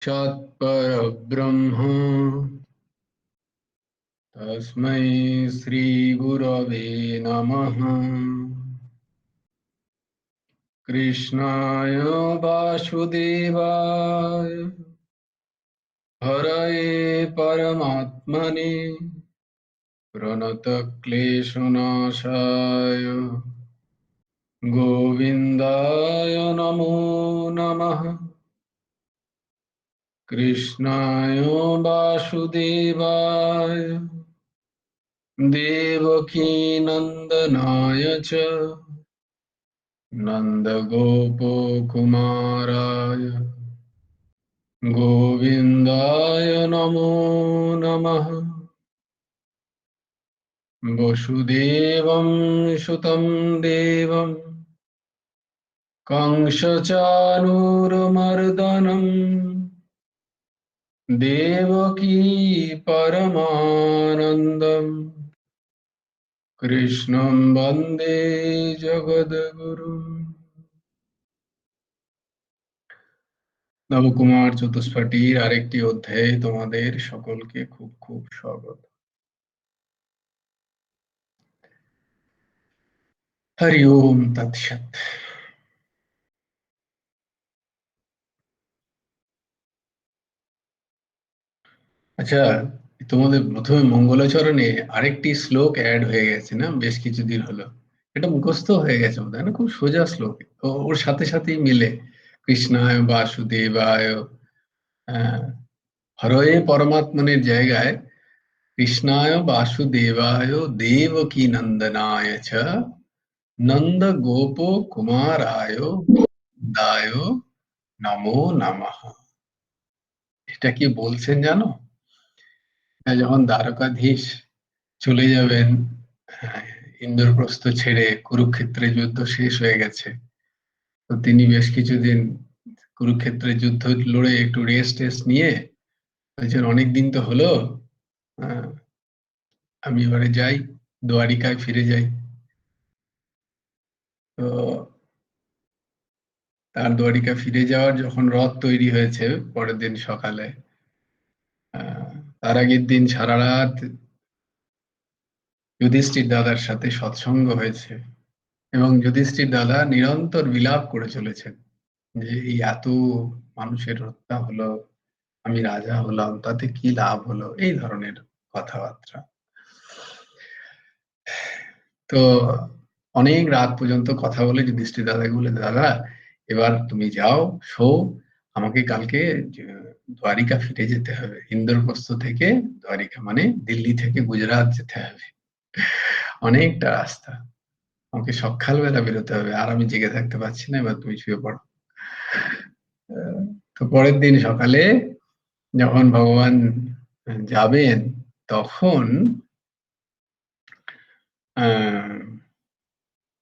सत्परब्रह्म तस्मै श्रीगुरवे नमः। कृष्णाय वासुदेवाय हरये परमात्मने प्रणतक्लेशनाशाय गोविन्दाय नमो नमः। कृष्णाय वासुदेवाय देवकीनन्दनाय च नन्दगोपकुमाराय गोविन्दाय नमो नमः। वसुदेवं सुतं देवं कंसचाणूरमर्दनं देवकी परमानन्दम् कृष्णं वन्दे जगद्गुरुम्। নবকুমার চতুষ্পাঠীর আরেকটি অধ্যায়ে তোমাদের সকলকে খুব খুব স্বাগত। হরি ওম তৎসৎ। আচ্ছা, তোমাদের প্রথমে মঙ্গলাচরণে আরেকটি শ্লোক অ্যাড হয়ে গেছে না, বেশ কিছুদিন হলো। এটা মুখস্থ হয়ে গেছে বোধহয় না, খুব সোজা শ্লোক, ওর সাথে সাথেই মিলে কৃষ্ণায় বাসুদেবায় হরয়ে পরমাত্মনের জায়গায় কৃষ্ণায় বাসুদেবায় দেবকী নন্দনায় চ নন্দ গোপ কুমারায় গোবিন্দায় নমো নমঃ। এটা কি বলছেন জানো? যখন দ্বারকাধীশ চলে যাবেন, ইন্দ্রপ্রস্থ ছেড়ে, কুরুক্ষেত্রে যুদ্ধ শেষ হয়ে গেছে, তো তিনি বেশ কিছুদিন কুরুক্ষেত্রে যুদ্ধ লড়ে একটু রেস্ট টেস্ট নিয়ে বলছেন অনেকদিন তো হলো, আমি এবারে যাই, দ্বারিকায় ফিরে যাই। তো তার দ্বারিকা ফিরে যাওয়ার যখন রথ তৈরি হয়েছে পরের দিন সকালে, তার আগের দিন সারা রাত যুধিষ্ঠির দাদার সাথে সৎসঙ্গ হয়েছে এবং যুধিষ্ঠির দাদা নিরন্তর বিলাপ করে চলেছেন যে এই এত মানুষের হত্যা হলো, আমি রাজা হলাম, তাতে কি লাভ হলো, এই ধরনের কথাবার্তা। তো অনেক রাত পর্যন্ত কথা বলে যুধিষ্ঠির দাদাকে বলে, দাদা এবার তুমি যাও, শো, আমাকে কালকে দ্বারিকা ফিরে যেতে হবে। ইন্দ্রপ্রস্থ থেকে দ্বারিকা মানে দিল্লি থেকে গুজরাট যেতে হবে, অনেকটা রাস্তা, আমাকে সকালবেলা বেরোতে হবে, আর আমি জেগে থাকতে পারছি না, এবার তুমি শুয়ে পড়ো। তো পরের দিন সকালে যখন ভগবান যাবেন, তখন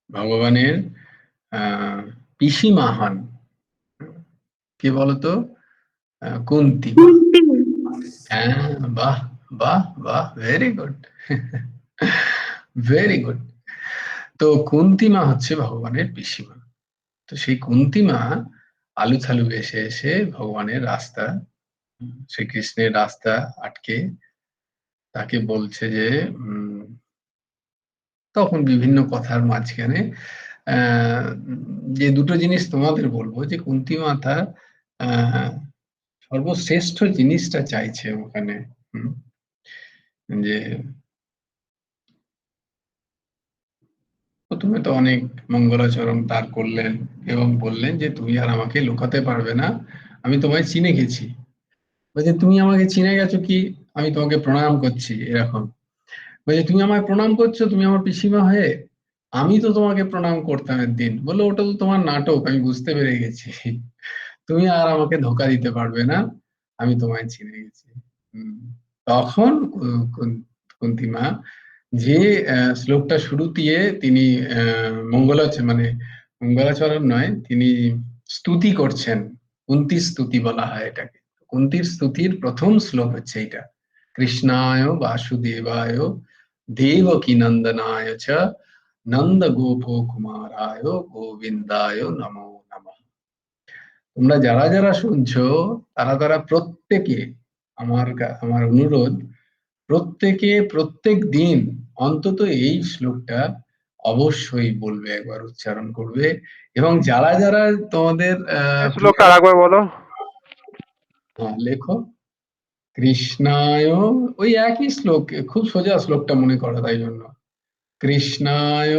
ভগবানের পিসিমা হন কে বলতো? কুন্তি। হ্যাঁ, বাহ বাহ বাহ, ভেরি গুড, ভেরি গুড। তো কুন্তিমা হচ্ছে ভগবানের পিসিমা। তো সেই কুন্তিমা আলু থালু বেশে এসে ভগবানের রাস্তা, শ্রীকৃষ্ণের রাস্তা আটকে তাকে বলছে যে তখন বিভিন্ন কথার মাঝখানে যে দুটো জিনিস তোমাদের বলবো, যে কুন্তী মাতা সর্বশ্রেষ্ঠ জিনিসটা চাইছে ওখানে, যে প্রথমে তো অনেক মঙ্গলাচরণ তার করলেন এবং বললেন যে তুমি আর আমাকে লুকাতে পারবে না, আমি তোমায় চিনে গেছি। বলছে তুমি আমাকে চিনে গেছো কি? আমি তোমাকে প্রণাম করছি, এরকম। বলছে তুমি আমায় প্রণাম করছো, তুমি আমার পিসিমা হয়ে? আমি তো তোমাকে প্রণাম করতাম একদিন। বললো ওটা তো তোমার নাটক, আমি বুঝতে পেরে গেছি, তুমি আর আমাকে ধোকা দিতে পারবে না, আমি তোমায় চিনে গেছি। তখন কুন্তিমা যে শ্লোকটা শুরু দিয়ে তিনি মানে মঙ্গলাচরণ নয়, তিনি স্তুতি করছেন, কুন্তির স্তুতি বলা হয় এটাকে। কুন্তির স্তুতির প্রথম শ্লোক হচ্ছে এটা, কৃষ্ণায় বাসুদেবায় দেবকী নন্দনায় চ নন্দ গোপ কুমারায় গোবিন্দায় নমো নমঃ। তোমরা যারা যারা শুনছো তারা তারা প্রত্যেকে, আমার অনুরোধ, প্রত্যেকে প্রত্যেক দিন অন্তত এই শ্লোকটা অবশ্যই বলবে, একবার উচ্চারণ করবে। এবং যারা যারা তোমাদের এই প্রিয়, শ্লোকটা আরেকবার বলো। হ্যাঁ লেখো, কৃষ্ণায়, ওই একই শ্লোক, খুব সোজা শ্লোকটা মনে করা, তাই জন্য কৃষ্ণায়,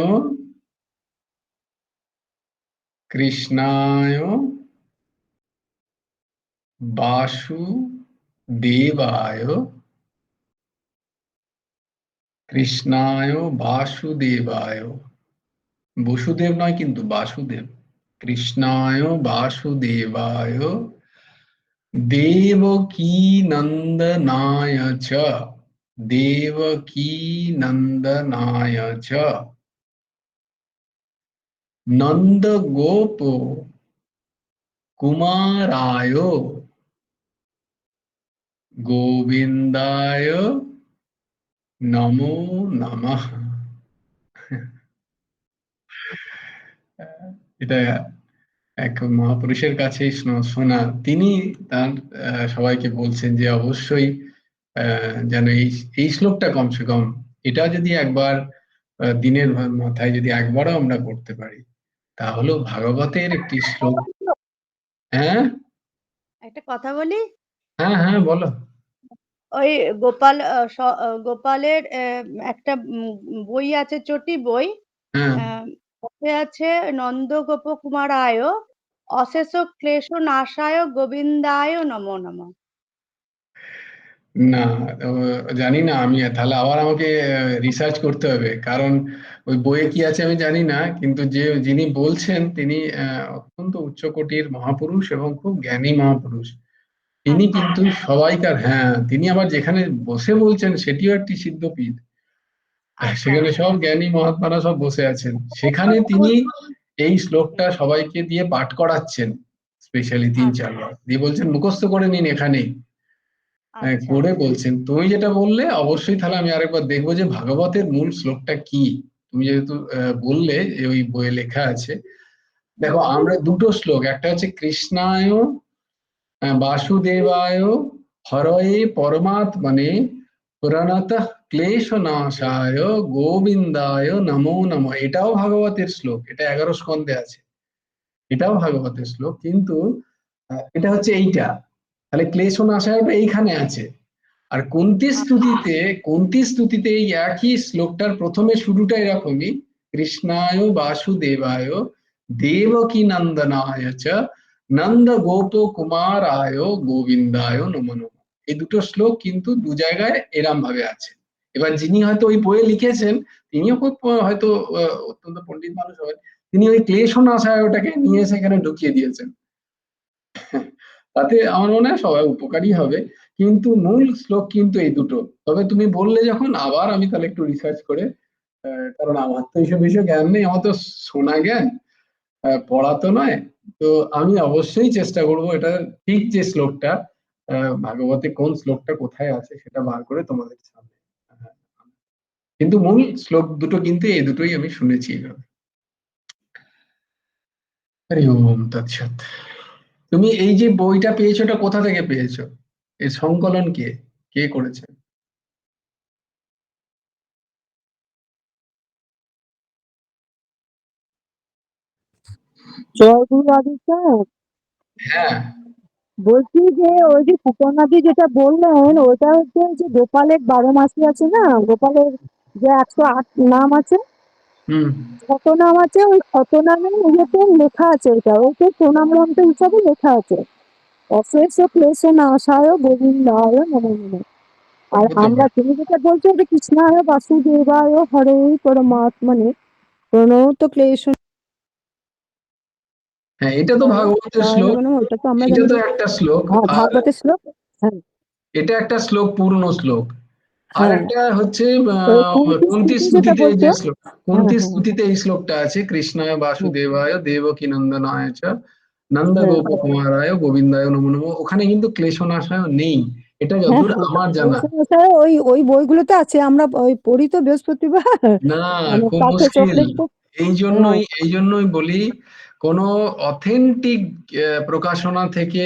কৃষ্ণায় বাসুদেবায়, কৃষ্ণায় বাসুদেবায়, বসুদেব নয় কিন্তু, বাসুদেব, কৃষ্ণায় বাসুদেবায় দেবকী নন্দনায় চ, দেবকী নন্দনায় চ নন্দগোপ কুমারায় গোবিন্দায় নমো নমঃ। এটা এক মহাপুরুষের কাছে শোনা, তিনি তার সবাইকে বলছেন যে অবশ্যই যেন এই এই শ্লোকটা কমসে কম এটা যদি একবার দিনের মাথায় যদি একবারও আমরা করতে পারি, তাহলেও ভাগবতের একটি শ্লোক। হ্যাঁ একটা কথা বলি, হ্যাঁ হ্যাঁ বলো। ওই গোপাল গোপালের একটা বই আছে, চটি বই, হ্যাঁ ওতে আছে নন্দ গোপ কুমারায় অশেষ ক্লেশ নাশায় গোবিন্দায় নমো নমঃ। না, জানি না আমি, তাহলে আবার আমাকে রিসার্চ করতে হবে, কারণ ওই বইয়ে কি আছে আমি জানি না, কিন্তু যিনি বলছেন তিনি অত্যন্ত উচ্চকোটির মহাপুরুষ এবং খুব জ্ঞানী মহাপুরুষ। তিনি আচ্ছা কিন্তু সবাইকার, হ্যাঁ তিনি আবার যেখানে বসে বলছেন সেটিও একটি সিদ্ধপীঠ, আচ্ছা সেখানে আচ্ছা। সব জ্ঞানী মহাত্মারা সব বসে আছেন, সেখানে তিনি এই শ্লোকটা সবাইকে দিয়ে পাঠ করাচ্ছেন, স্পেশালি তিন আচ্ছা চারবার দিয়ে বলছেন মুখস্থ করে নিন এখানেই। আচ্ছা করে আচ্ছা। বলছেন, তুমি যেটা বললে অবশ্যই, তাহলে আমি আরেকবার দেখবো যে ভাগবতের মূল শ্লোকটা কি। তুমি যেহেতু বললে যে ওই বইয়ে লেখা আছে, দেখো আমরা দুটো শ্লোক, একটা হচ্ছে কৃষ্ণায় বাসুদেবায় হরয়ে পরমাত্মনে প্রণতঃ ক্লেশনাশায় গোবিন্দায় নমো নমঃ, এটাও ভাগবতের শ্লোক, এটা 11 স্কন্ধে আছে, এটাও ভাগবতের শ্লোক, কিন্তু এটা হচ্ছে এইটা, তাহলে ক্লেশনাশায়টা এইখানে আছে। আর কুন্তি স্তুতিতে এই একই শ্লোকটার প্রথমে শুরুটা এরকমই, কৃষ্ণায় বাসুদেবায় দেবকী নন্দনায় চ নন্দ গোপ কুমারায় গোবিন্দায় নমো নমঃ। এই দুটো শ্লোক কিন্তু দু জায়গায় এরম ভাবে আছে। এবার যিনি হয়তো ওই বইয়ে লিখেছেন, তিনিও খুব হয়তো অত্যন্ত পণ্ডিত মানুষ হবেন, তিনি ওই ক্লেশনাশায় ওটাকে নিয়ে সেখানে ঢুকিয়ে দিয়েছেন। তাতে আমার মনে হয় সবাই উপকারী হবে, কিন্তু মূল শ্লোক কিন্তু এই দুটো। তবে তুমি বললে যখন, আবার আমি তাহলে একটু রিসার্চ করে, কারণ আমার তো এইসব বিষয়ে জ্ঞান নেই, আমার তো শোনা জ্ঞান, পড়া তো নয়। তো আমি অবশ্যই চেষ্টা করব এটা ঠিক যে শ্লোকটা ভাগবতে কোন শ্লোকটা কোথায় আছে সেটা বার করে তোমাদের সামনে, আহ, কিন্তু মূল শ্লোক দুটো কিন্তু এই দুটোই আমি শুনেছি এইভাবে। হরি ওম তৎসৎ। তুমি এই যে বইটা পেয়েছো, এটা কোথা থেকে পেয়েছো? এর সংকলন কে, কে করেছে? জয় গুরু আদিত্য। হ্যাঁ বলছি যে ওই যে সুপর্ণাদি যেটা বললেন ওটা হচ্ছে যে গোপালের 12 মাসি আছে না, গোপালের যে 108 নাম আছে, হুম কত নাম আছে, ওই কত নামের ইয়েতে লেখা আছে, ওইটা ওইটা প্রণাম মন্ত্র হিসাবে লেখা আছে, অশেষ ক্লেশ নাশায় গোবিন্দায় নমো নমঃ। আর হতে আমরা, পারে। তুমি যেটা বলছো যে কৃষ্ণায় বাসুদেবায় হরে পরমাত্মনে প্রণত ক্লেশ হ্যাঁ এটা তো ভাগবতের শ্লোক, নমো নমঃ, ওইটা তো আমরা এটা জানি। তো একটা শ্লোক। হ্যাঁ, আর ভাগবতের শ্লোক। হ্যাঁ এটা একটা শ্লোক, পূর্ণ শ্লোক। আর হ্যাঁ। একটা হচ্ছে ওই কুন্তি কুন্তি স্মৃতি যেটা স্তুতিতে বলছো। যে শ্লোক, হ্যাঁ কুন্তি হ্যাঁ স্তুতিতে এই শ্লোকটা আছে, কৃষ্ণায় হ্যাঁ বাসুদেবায় দেবকী নন্দনায় চ নন্দ হ্যাঁ গোপ কুমারায় গোবিন্দায় নমো নমঃ, ওখানে কিন্তু ক্লেশনাশয় নেই, এটা হ্যাঁ যতদূর হ্যাঁ। আমার ওই জানা। সমস্যায় ওই ওই বইগুলোতে আছে, আমরা ওই পড়ি তো বৃহস্পতিবার, না, মানে খুব পাঠে মুশকিল, চক্রে এই জন্যই বলি, কোনো অথেন্টিক প্রকাশনা থেকে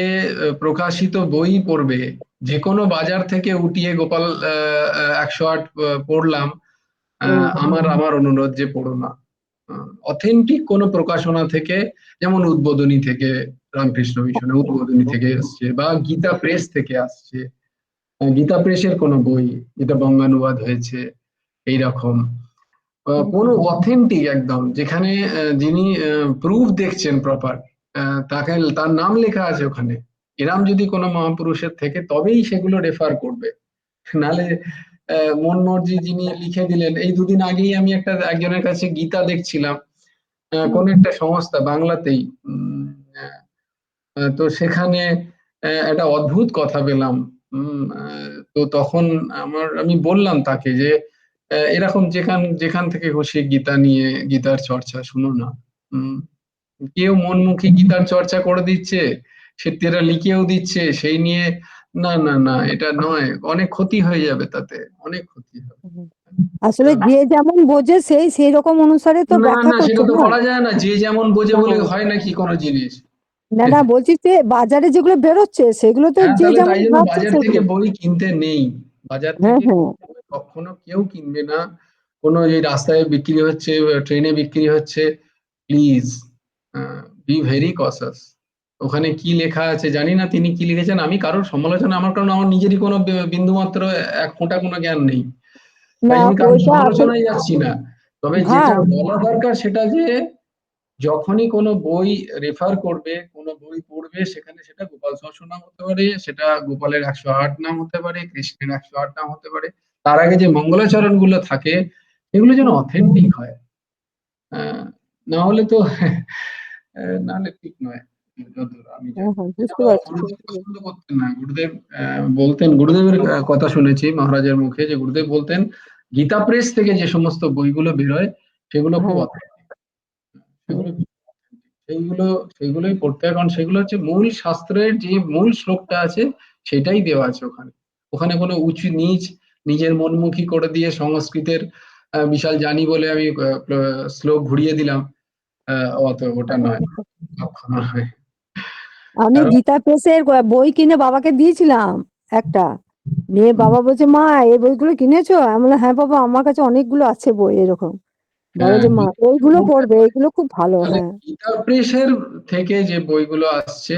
প্রকাশিত বই পড়বে। যে কোনো বাজার থেকে উঠিয়ে গোপাল 108 পড়লাম, আমার অনুরোধ যে পড়ো না। অথেন্টিক কোনো প্রকাশনা থেকে, যেমন উদ্বোধনী থেকে, রামকৃষ্ণ মিশনে উদ্বোধনী থেকে আসছে, বা গীতা প্রেস থেকে আসছে, গীতা প্রেসের কোনো বই যেটা বঙ্গানুবাদ হয়েছে, এইরকম কোনো অথেন্টিক একদম, যেখানে যিনি প্রুফ দেখছেন প্রপার, তাকে তার নাম লেখা আছে ওখানে, এরম যদি কোনো মহাপুরুষের থেকে, তবেই সেগুলো রেফার করবে। নালে মন মর্জি যিনি লিখে দিলেন। এই দুদিন আগেই আমি একজনের কাছে গীতা দেখছিলাম, কোন একটা সংস্থা বাংলাতেই, তো সেখানে একটা অদ্ভুত কথা পেলাম। তো তখন আমি বললাম তাকে যে এরকম যেখান থেকে খুশি গীতা নিয়ে গীতার চর্চা শুনো না। কেউ মনমুখী গীতার চর্চা করে দিচ্ছে, সে তেরা লিখেও দিচ্ছে সেই নিয়ে, না না না, এটা নয়, অনেক ক্ষতি হয়ে যাবে, তাতে অনেক ক্ষতি হবে। আসলে যে যেমন বোঝে সেই রকম অনুসারে তো না ব্যাখ্যা না, করছে সেটা তো না। করা যায় না, যে যেমন বোঝে বলে হ্যাঁ। হয় নাকি কোনো জিনিস। না বলছি যে বাজারে যেগুলো বেরোচ্ছে সেগুলো তো হ্যাঁ, যে তাহলে যেমন তাই জন্য ভাবছে বাজার থেকে সেগুলো। বই কিনতে নেই। বাজার হ্যাঁ থেকে হ্যাঁ কখনো কেউ কিনবে না। কোনো এই রাস্তায় বিক্রি হচ্ছে, ট্রেনে বিক্রি হচ্ছে, প্লিজ বি ভেরি কসাস। ওখানে কি লেখা আছে জানি না, তিনি কি লিখেছেন। আমি কারোর সমালোচনা, কারণ আমার নিজেরই কোনো বিন্দু মাত্র এক ফোঁটা কোনো জ্ঞান নেই, তাই না আমি কারোর ওইটা আসলে সমালোচনায় যাচ্ছি না। তবে যেটা ভাই বলা দরকার সেটা যে, যখনই কোনো বই রেফার করবে, কোনো বই পড়বে, সেখানে সেটা গোপাল সহস্র নাম হতে পারে, সেটা গোপালের 108 নাম হতে পারে, কৃষ্ণের 108 নাম হতে পারে, তার আগে যে মঙ্গলাচরণ গুলো থাকে সেগুলো যেন অথেন্টিক হয়। না হলে তো না হলে ঠিক নয়। যতদূর আমি হ্যাঁ জানি, হ্যাঁ এটা বুঝতে পারছি গুরুদেব পছন্দ করতেন না। গুরুদেব বলতেন, গুরুদেবের কথা শুনেছি মহারাজের মুখে, যে গুরুদেব বলতেন গীতা প্রেস থেকে যে সমস্ত বইগুলো বেরোয় সেগুলো খুব হ্যাঁ অথেন্টিক, সেগুলো সেইগুলো সেইগুলোই পড়তে হয়, কারণ সেগুলো হচ্ছে মূল শাস্ত্রের যে মূল শ্লোকটা আছে সেটাই দেওয়া আছে ওখানে। ওখানে কোনো উঁচু নিচ, নিজের মনমুখী করে দিয়ে সংস্কৃতের বিশাল জানি বলে আমি শ্লোক ঘুরিয়ে দিলাম, অত ওটা নয়, কখনো নয়। আমি কারণ গীতা প্রেসের বই কিনে বাবাকে দিয়েছিলাম একটা, নিয়ে বাবা বলছে মা এই বইগুলো কিনেছো? আমি বললাম হ্যাঁ বাবা আমার কাছে অনেকগুলো আছে বই এরকম। বাবা যে মা এইগুলো পড়বে, এইগুলো খুব ভালো। তাহলে হ্যাঁ গীতা প্রেসের থেকে যে বইগুলো আসছে,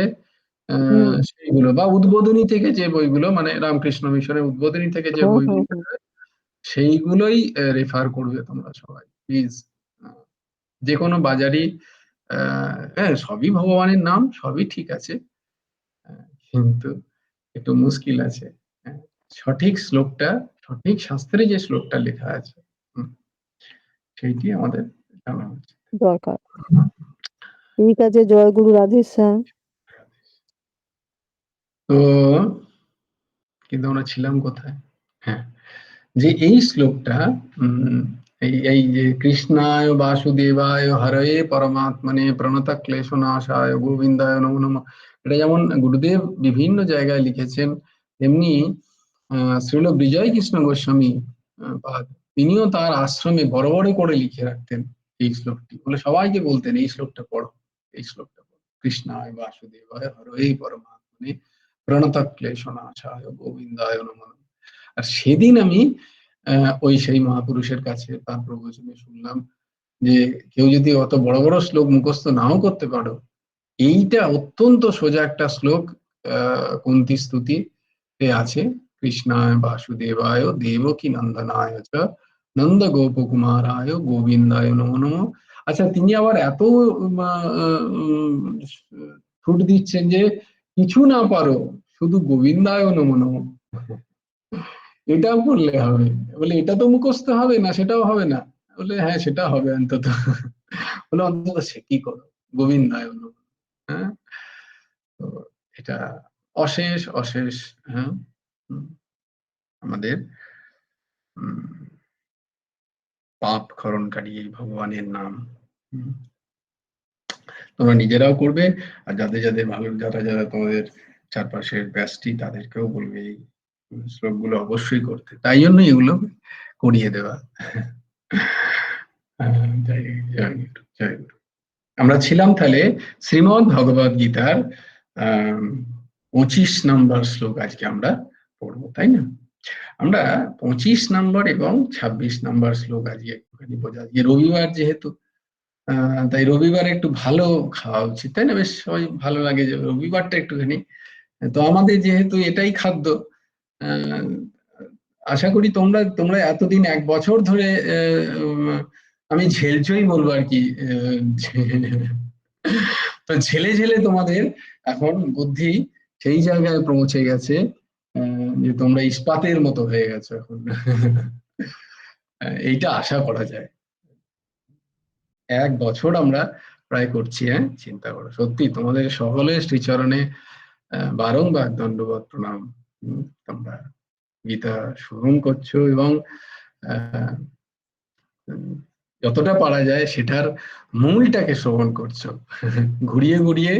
হুম সেইগুলো, বা উদ্বোধনী থেকে যে বইগুলো, মানে রামকৃষ্ণ মিশনের উদ্বোধনী থেকে যে হুম হুম বইগুলো, হুম। সেইগুলোই রেফার করবে তোমরা সবাই, প্লিজ। যে কোনো বাজারই, হ্যাঁ সবই ভগবানের নাম, সবই ঠিক আছে, কিন্তু একটু মুশকিল আছে। হ্যাঁ, সঠিক শ্লোকটা, সঠিক শাস্ত্রে যে শ্লোকটা লেখা আছে, সেইটি আমাদের জানা উচিত। দরকার। ঠিক আছে, জয় গুরু রাধেশ্যাম। তো কিন্তু আমরা ছিলাম কোথায়? হ্যাঁ, যে এই শ্লোকটা, এই যে কৃষ্ণায় বাসুদেবায় হরয়ে পরমাত্মনে প্রণত ক্লেশনাশায় গোবিন্দায় নমো নমঃ, এটা যেমন গুরুদেব বিভিন্ন জায়গায় লিখেছেন, তেমনি শ্রীল বিজয় কৃষ্ণ গোস্বামী পাদ, তিনিও তার আশ্রমে বড় বড় করে লিখে রাখতেন এই শ্লোকটি, বলে সবাইকে বলতেন এই শ্লোকটা পড়ো, এই শ্লোকটা পড়ো, কৃষ্ণায় বাসুদেবায় হরয়ে পরমাত্মনে প্রণত ক্লেশনাশায় গোবিন্দায় নমো নমঃ। আর সেদিন আমি ওই সেই মহাপুরুষের কাছে তার প্রবচনে শুনলাম যে, কেউ যদি অত বড় বড় শ্লোক মুখস্থ নাও করতে পারো, এইটা অত্যন্ত সোজা একটা শ্লোক, কুন্তী স্তুতি আছে, কৃষ্ণায় বাসুদেবায় দেবকী নন্দনায় চ নন্দ গোপকুমারায় গোবিন্দায় নমো নমঃ। আচ্ছা, তিনি আবার এত ছুট দিচ্ছেন যে, কিছু না পারো শুধু গোবিন্দায় নমো নমঃ, এটাও করলে হবে। বলে এটা তো মুখস্থ হবে না, সেটাও হবে না। বলে হ্যাঁ সেটা হবে অন্তত। বলে অন্তত সে কি করো, গোবিন্দায় নমঃ। হ্যাঁ, তো এটা অশেষ অশেষ, হ্যাঁ, আমাদের পাপ ক্ষরণকারী এই ভগবানের নাম। হুম, তোমরা নিজেরাও করবে, আর যাদের যাদের ভালো, যারা যারা তোমাদের চারপাশের ব্যস্তি, তাদেরকেও বলবে এই শ্লোকগুলো অবশ্যই করতে, তাই জন্য এগুলো করিয়ে দেওয়া। জয় জয় গুরু, জয় গুরু। আমরা ছিলাম তাহলে শ্রীমদ্ ভগবদ গীতার 25 নম্বর শ্লোক আজকে আমরা পড়বো, তাই না? আমরা 25 নম্বর এবং 26 নম্বর শ্লোক আজকে একটুখানি বোঝা, আজকে রবিবার যেহেতু, তাই রবিবারে একটু ভালো খাওয়া উচিত, তাই না? বেশ সবাই ভালো লাগে যে রবিবারটা একটুখানি, তো আমাদের যেহেতু এটাই খাদ্য, আহ, আশা করি তোমরা তোমরা এতদিন 1 বছর ধরে, আমি ঝেলছই বলবো আর কি, তো ঝেলে ঝেলে তোমাদের এখন বুদ্ধি সেই জায়গায় পৌঁছে গেছে, যে তোমরা ইস্পাতের মতো হয়ে গেছো এখন। এইটা আশা করা যায়। 1 বছর আমরা প্রায় করছি, হ্যাঁ, চিন্তা করো, সত্যি তোমাদের সকলের শ্রীচরণে বারংবার দণ্ডবত প্রণাম। তোমরা গীতা শ্রবণ করছো এবং আহ, যতটা পারা যায় সেটার মূলটাকে শ্রবণ করছো। ঘুরিয়ে ঘুরিয়ে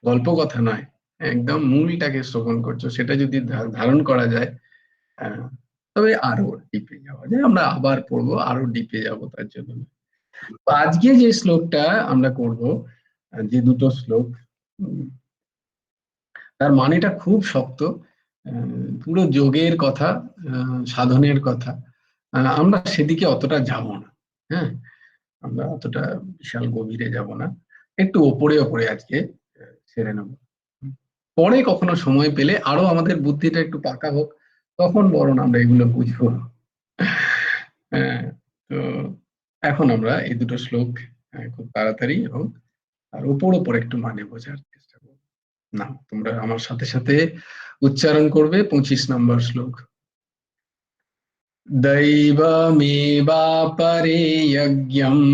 গল্প কথা নয়, একদম মূলটাকে শ্রবণ করছো, সেটা যদি ধারণ করা যায়, আহ, তবে আরো ডিপে যাওয়া যায়। আমরা আবার পড়বো, আরো ডিপে যাবো তার জন্য। তো আজকে যে শ্লোকটা আমরা করব, যে দুটো শ্লোক, তার মানেটা খুব শক্ত, পুরো যোগের কথা, সাধনের কথা। আমরা সেদিকে অতটা যাব না, হ্যাঁ, আমরা অতটা বিশাল গভীরে যাব না, একটু ওপরে ওপরে আজকে সেরে নেব। পরে কখনো সময় পেলে আরো আমাদের বুদ্ধিটা একটু পাকা হোক, তখন বরং আমরা এগুলো বুঝবো। হ্যাঁ, তো এখন আমরা এই দুটো শ্লোক খুব তাড়াতাড়ি এবং আর উপর উপর একটু মানে বোঝার চেষ্টা করব। না, তোমরা আমার সাথে সাথে উচ্চারণ করবে 25 নম্বর শ্লোক। दैवमेवापरे यज्ञम्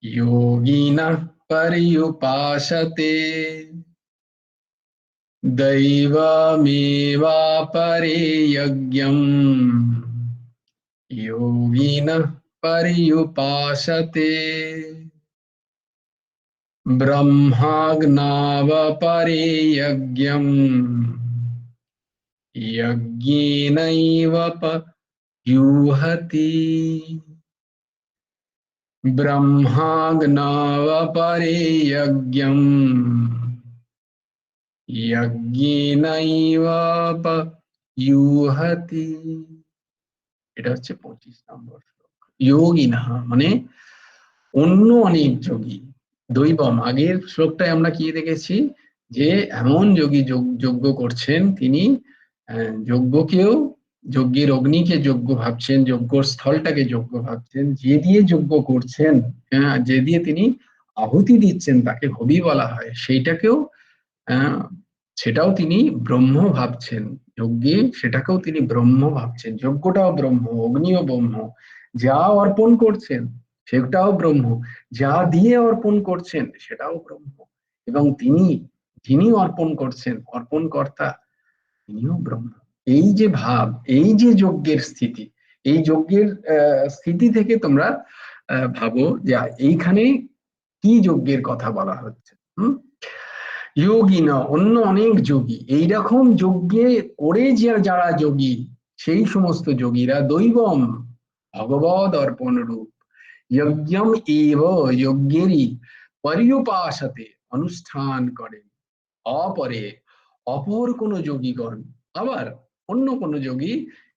योगिनः पर्युपासते। दैवमेवापरे यज्ञम् योगिनः पर्युपासते। ब्रह्माज्ञावपरे यज्ञम् यज्ञेनैव पयुहति। ब्रह्माज्ञावपरे यज्ञम् यज्ञेनैव पयुहति। এটা হচ্ছে 25 নম্বর শ্লোক। যোগিনা মানে অন্য অনেক যোগী, দৈবম। আগের শ্লোকটায় আমরা কি দেখেছি, যে এমন যোগী যজ্ঞ করছেন, তিনি যজ্ঞকেও, যজ্ঞের অগ্নিকে যজ্ঞ ভাবছেন, যজ্ঞর স্থলটাকে যজ্ঞ ভাবছেন, যে দিয়ে যজ্ঞ করছেন, যে দিয়ে তিনি আহুতি দিচ্ছেন, তাকে হবি বলা হয়, সেইটাকেও সেটাও তিনি ব্রহ্ম ভাবছেন। যজ্ঞে সেটাকেও তিনি ব্রহ্ম ভাবছেন, যজ্ঞটাও ব্রহ্ম, অগ্নিও ব্রহ্ম, যা অর্পণ করছেন সেটাও ব্রহ্ম, যা দিয়ে অর্পণ করছেন সেটাও ব্রহ্ম, এবং তিনি, যিনি অর্পণ করছেন, অর্পণ কর্তা, তিনিও ব্রহ্ম। এই যে ভাব, এই যে যজ্ঞের স্থিতি, এই যজ্ঞের স্থিতি থেকে তোমরা ভাবো যে এইখানে কি যজ্ঞের কথা বলা হচ্ছে। যোগী না, অন্য অনেক যোগী, এইরকম যজ্ঞে করে যারা যোগী, সেই সমস্ত যোগীরা দৈবম, ভগবদ অর্পণ রূপ, যজ্ঞম এব, যজ্ঞেরই পর্যুপাসতে, অনুষ্ঠান করেন, অপরে, অপর কোন যোগীগণ, আবার অন্য কোন যোগী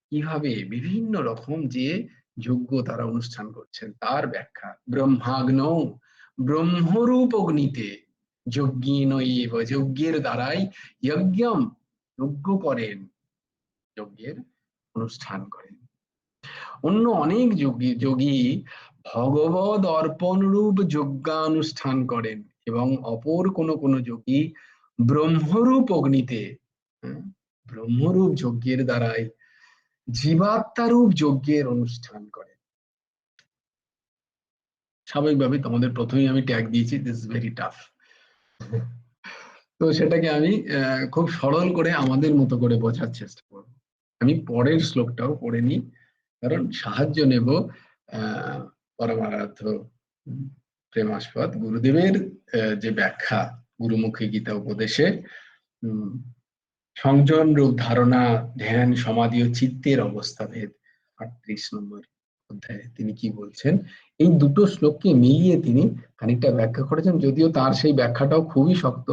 কিভাবে বিভিন্ন রকম যে যজ্ঞ তারা অনুষ্ঠান করছেন তার ব্যাখ্যা। ব্রহ্মাগ্ন, ব্রহ্মরূপ অগ্নিতে, যজ্ঞেন এব, যজ্ঞের দ্বারাই, যজ্ঞম, যজ্ঞ করেন, যজ্ঞের অনুষ্ঠান করেন। অন্য অনেক যোগী ভগবদ অর্পণ রূপ যজ্ঞানুষ্ঠান করেন, এবং অপর কোন যোগী ব্রহ্মরূপ অগ্নিতে, ব্রহ্মরূপ যজ্ঞের দ্বারাই জীবাত্মারূপ যজ্ঞের অনুষ্ঠান করেন। স্বাভাবিকভাবে তোমাদের প্রথমেই আমি ট্যাগ দিয়েছি, দিস ইজ ভেরি টাফ। তো সেটাকে আমি খুব সরল করে আমাদের মতো করে বোঝার চেষ্টা করব। আমি পরের শ্লোকটাও পড়ে নিই, কারণ সাহায্য নেব পরমারাধ্য প্রেমাস্পদ গুরুদেবের যে ব্যাখ্যা, গুরুমুখী গীতা উপদেশে সংযম রূপ ধারণা, ধ্যান, সমাধি ও চিত্তের অবস্থা ভেদ, 38 নম্বর অধ্যায়ে তিনি কি বলছেন, এই দুটো শ্লোককে মিলিয়ে তিনি খানিকটা ব্যাখ্যা করেছেন, যদিও তার সেই ব্যাখ্যাটাও খুবই শক্ত,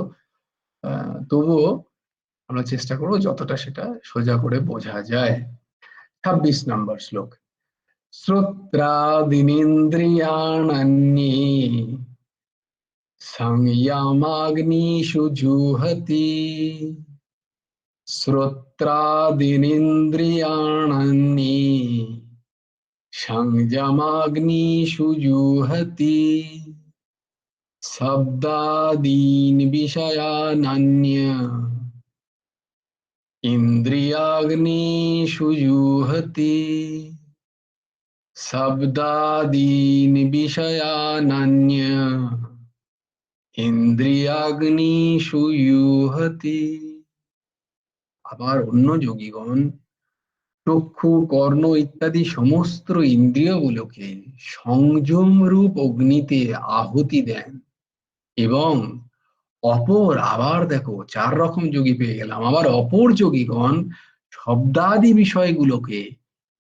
তবুও আমরা চেষ্টা করবো যতটা সেটা সোজা করে বোঝা যায়। 26 নম্বর শ্লোক। শ্রোত্রাদীনিন্দ্রিয়াণান্যে সংযমাগ্নিষু জুহতি। শ্রোত্রাদীনিন্দ্রিয়াণান্যে সংযমাগ্নিষু জুহতি। শব্দাদীন বিষয়ানান্য ইন্দ্রিয়াগ্নিষু জুহতি। শব্দাদীন বিষয়ানান্য ইন্দ্রিয়াগ্নিষু জুহতি। আবার অন্য যোগীগণ চক্ষু, কর্ণ ইত্যাদি সমস্ত ইন্দ্রিয়গুলোকে সংযম রূপ অগ্নিতে আহুতি দেন, এবং অপর, আবার দেখো 4 রকম যোগী পেয়ে গেলাম, আবার অপর যোগীগণ শব্দাদি বিষয়গুলোকে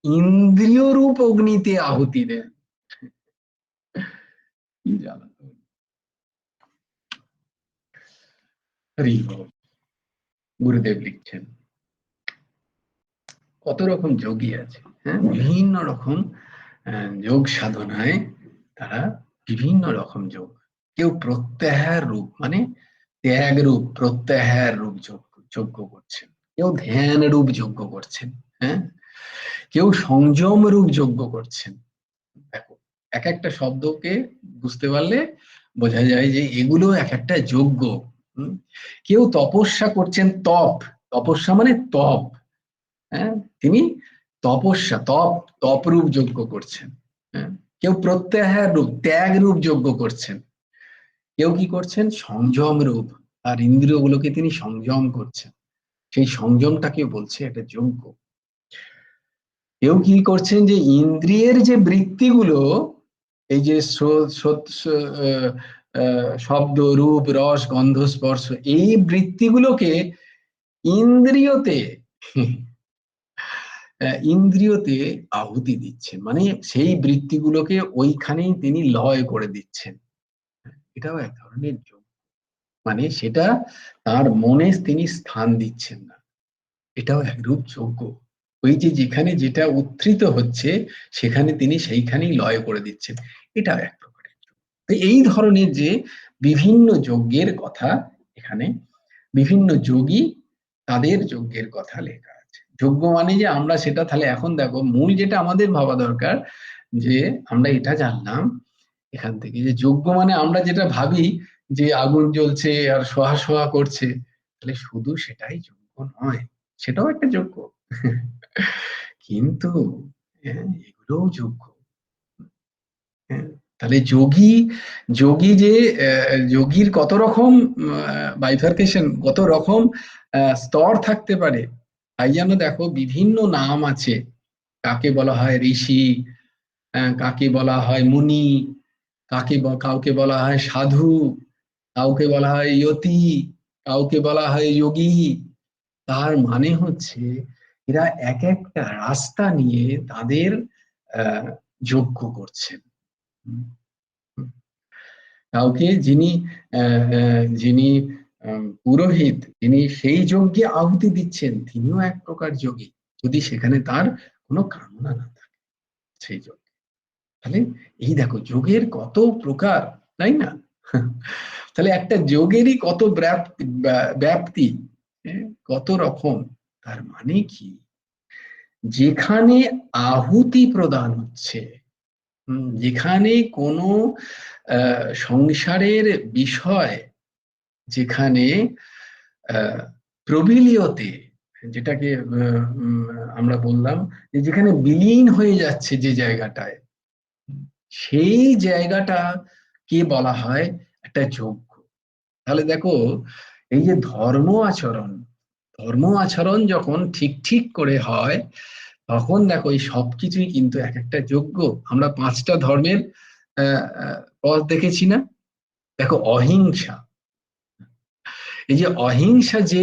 ইন্দ্রিয় রূপ অগ্নিতে আহুতি দেন। কি জ্বালা! হরি বল। গুরুদেব লিখছেন, কত রকম যোগী আছে, হ্যাঁ, বিভিন্ন রকম যোগ সাধনায় তারা বিভিন্ন রকম যোগ। কেউ প্রত্যাহার রূপ মানে ত্যাগ রূপ, প্রত্যাহার রূপ যজ্ঞ করছেন, কেউ ধ্যান রূপ যজ্ঞ করছেন, হ্যাঁ, কেউ সংযম রূপ যজ্ঞ করছেন। দেখো, এক একটা শব্দকে বুঝতে পারলে বোঝা যায় যে এগুলো এক একটা যজ্ঞ। কেউ তপস্যা করছেন, তপ, তপস্যা মানে তপ, হ্যাঁ, তিনি তপস্যা, তপ রূপ যজ্ঞ করছেন, হ্যাঁ। কেউ প্রত্যাহার রূপ, ত্যাগ রূপ যজ্ঞ করছেন। কেউ কি করছেন, সংযম রূপ, আর ইন্দ্রিয়গুলোকে তিনি সংযম করছেন, সেই সংযমটাকে বলছে একটা যজ্ঞ। কেউ কি করছেন, যে ইন্দ্রিয়ের যে বৃত্তিগুলো, এই যে শব্দ, রূপ, রস, গন্ধ, স্পর্শ, এই বৃত্তিগুলোকে ইন্দ্রিয়তে ইন্দ্রিয়তে আহুতি দিচ্ছেন, মানে সেই বৃত্তিগুলোকে ওইখানেই তিনি লয় করে দিচ্ছেন। এটাও এক ধরনের যোগ, মানে সেটা তার মনে তিনি স্থান দিচ্ছেন না, এটাও একরূপ যোগ্য। ওই যে যেখানে যেটা উত্থিত হচ্ছে সেখানে তিনি সেইখানেই লয় করে দিচ্ছেন, এটাও এক প্রকারের যোগ। তো এই ধরনের যে বিভিন্ন যজ্ঞের কথা এখানে, বিভিন্ন যোগী তাদের যজ্ঞের কথা লেখা আছে। যজ্ঞ মানে যে আমরা সেটা, তাহলে এখন দেখো মূল যেটা আমাদের ভাবা দরকার, যে আমরা এটা জানলাম এখান থেকে যে যজ্ঞ মানে আমরা যেটা ভাবি যে আগুন জ্বলছে আর সোহা সোহা করছে, তাহলে শুধু সেটাই যজ্ঞ নয়, সেটাও একটা যজ্ঞ, কিন্তু এগুলোও যজ্ঞ। তাহলে যোগী যে যোগীর কত রকম বাইফার্কেশন, কত রকম স্তর থাকতে পারে, তাই জন্য দেখো বিভিন্ন নাম আছে। কাকে বলা হয় ঋষি, কাকে বলা হয় মুনি, কাউকে বলা হয় সাধু, কাউকে বলা হয় ইয়তি, কাউকে বলা হয় যোগী। তার মানে হচ্ছে এরা এক একটা রাস্তা নিয়ে তাদের যজ্ঞ করছেন। কাউকে যিনি যিনি পুরোহিত, তিনি সেই যজ্ঞে আহুতি দিচ্ছেন, তিনিও এক প্রকার যোগী, যদি সেখানে তার কোনো কামনা না থাকে সেই যজ্ঞে। তাহলে এই দেখো যোগের কত প্রকার, তাই না? তাহলে একটা যোগেরই কত ব্যাপ্তি, কত রকম। তার মানে কি, যেখানে আহুতি প্রদান হচ্ছে, যেখানে কোনো সংসারের বিষয়, যেখানে প্রবিলিয়তে, যেটাকে আমরা বললাম যে যেখানে বিলীন হয়ে যাচ্ছে যে জায়গাটায়, সেই জায়গাটা কে বলা হয় একটা যজ্ঞ। তাহলে দেখো এই যে ধর্ম আচরণ যখন ঠিক ঠিক করে হয়, তখন দেখো এই সবকিছুই কিন্তু এক একটা যজ্ঞ। আমরা 5টা ধর্মের পথ দেখেছি না? দেখো অহিংসা, এই যে অহিংসা, যে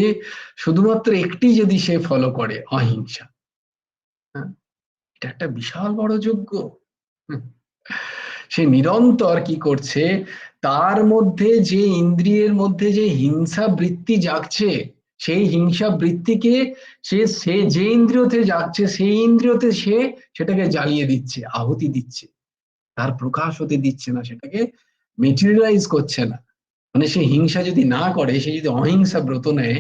শুধুমাত্র একটি যদি সে ফলো করে অহিংসা, এটা একটা বিশাল বড় যজ্ঞ। সে নিরন্তর কি করছে, তার মধ্যে যে ইন্দ্রিয়ের মধ্যে যে হিংসা বৃত্তি জাগছে, সেই হিংসা বৃত্তিকে সে সে যে ইন্দ্রিয়তে জাগছে সেই ইন্দ্রিয়তে সে সেটাকে জ্বালিয়ে দিচ্ছে, আহুতি দিচ্ছে, তার প্রকাশ হতে দিচ্ছে না, সেটাকে মেটেরিয়ালাইজ করছে না। মানে সে হিংসা যদি না করে, সে যদি অহিংসা ব্রত নেয়,